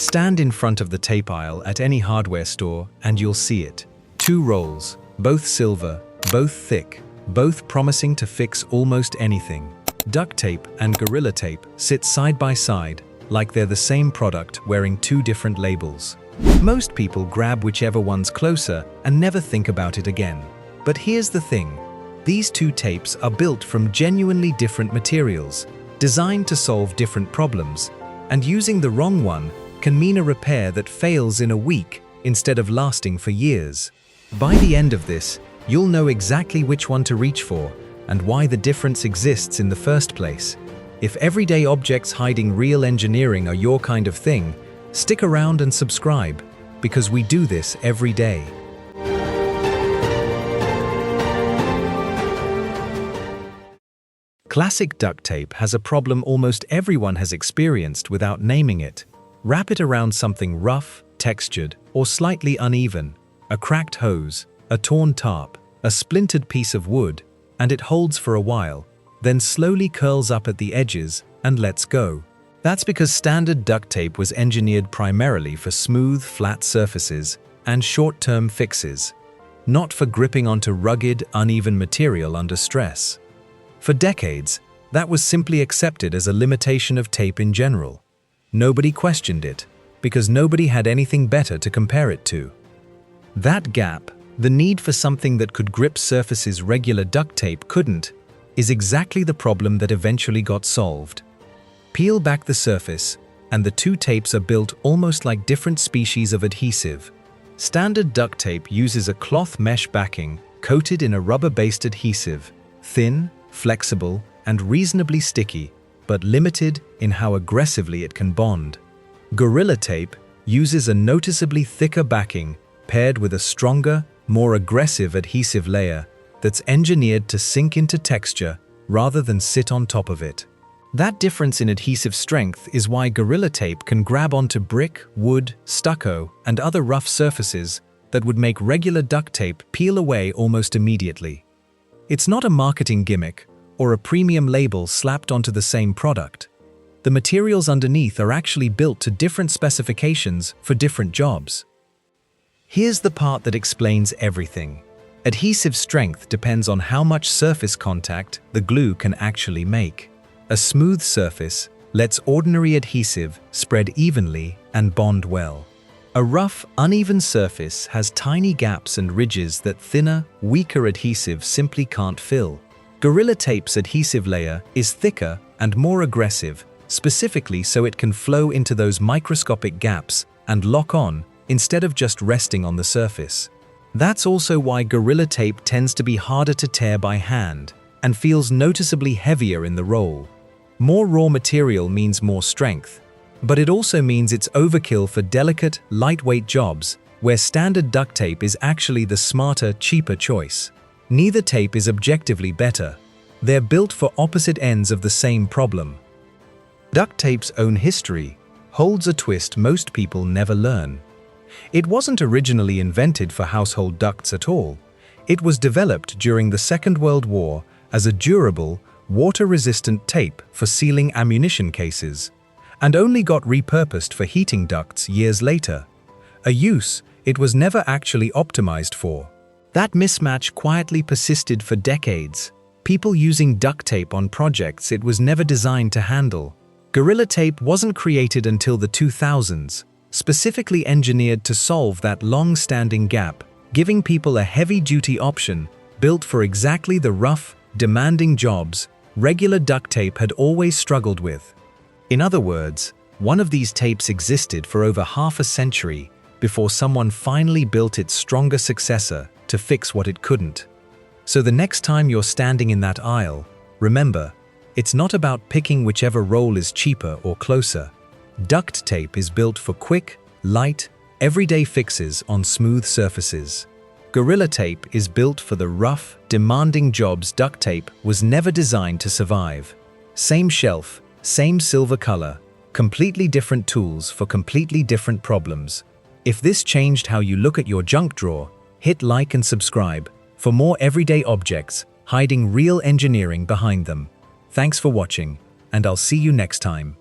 Stand in front of the tape aisle at any hardware store and you'll see it. 2 rolls, both silver, both thick, both promising to fix almost anything. Duct tape and Gorilla Tape sit side by side like they're the same product wearing 2 different labels. Most people grab whichever one's closer and never think about it again. But here's the thing. These 2 tapes are built from genuinely different materials, designed to solve different problems, and using the wrong one can mean a repair that fails in a week instead of lasting for years. By the end of this, you'll know exactly which one to reach for and why the difference exists in the first place. If everyday objects hiding real engineering are your kind of thing, stick around and subscribe, because we do this every day. Classic duct tape has a problem almost everyone has experienced without naming it. Wrap it around something rough, textured, or slightly uneven. A cracked hose, a torn tarp, a splintered piece of wood, and it holds for a while, then slowly curls up at the edges and lets go. That's because standard duct tape was engineered primarily for smooth, flat surfaces and short-term fixes, not for gripping onto rugged, uneven material under stress. For decades, that was simply accepted as a limitation of tape in general. Nobody questioned it, because nobody had anything better to compare it to. That gap, the need for something that could grip surfaces regular duct tape couldn't, is exactly the problem that eventually got solved. Peel back the surface, and the 2 tapes are built almost like different species of adhesive. Standard duct tape uses a cloth mesh backing coated in a rubber-based adhesive, thin, flexible, and reasonably sticky, but limited in how aggressively it can bond. Gorilla Tape uses a noticeably thicker backing paired with a stronger, more aggressive adhesive layer that's engineered to sink into texture rather than sit on top of it. That difference in adhesive strength is why Gorilla Tape can grab onto brick, wood, stucco, and other rough surfaces that would make regular duct tape peel away almost immediately. It's not a marketing gimmick or a premium label slapped onto the same product. The materials underneath are actually built to different specifications for different jobs. Here's the part that explains everything. Adhesive strength depends on how much surface contact the glue can actually make. A smooth surface lets ordinary adhesive spread evenly and bond well. A rough, uneven surface has tiny gaps and ridges that thinner, weaker adhesive simply can't fill. Gorilla Tape's adhesive layer is thicker and more aggressive, specifically so it can flow into those microscopic gaps and lock on instead of just resting on the surface. That's also why Gorilla Tape tends to be harder to tear by hand and feels noticeably heavier in the roll. More raw material means more strength, but it also means it's overkill for delicate, lightweight jobs where standard duct tape is actually the smarter, cheaper choice. Neither tape is objectively better. They're built for opposite ends of the same problem. Duct tape's own history holds a twist most people never learn. It wasn't originally invented for household ducts at all. It was developed during the Second World War as a durable, water-resistant tape for sealing ammunition cases, and only got repurposed for heating ducts years later, a use it was never actually optimized for. That mismatch quietly persisted for decades, people using duct tape on projects it was never designed to handle. Gorilla Tape wasn't created until the 2000s, specifically engineered to solve that long-standing gap, giving people a heavy-duty option built for exactly the rough, demanding jobs regular duct tape had always struggled with. In other words, one of these tapes existed for over half a century before someone finally built its stronger successor to fix what it couldn't. So the next time you're standing in that aisle, remember, it's not about picking whichever roll is cheaper or closer. Duct tape is built for quick, light, everyday fixes on smooth surfaces. Gorilla Tape is built for the rough, demanding jobs duct tape was never designed to survive. Same shelf, same silver color, completely different tools for completely different problems. If this changed how you look at your junk drawer, hit like and subscribe for more everyday objects hiding real engineering behind them. Thanks for watching, and I'll see you next time.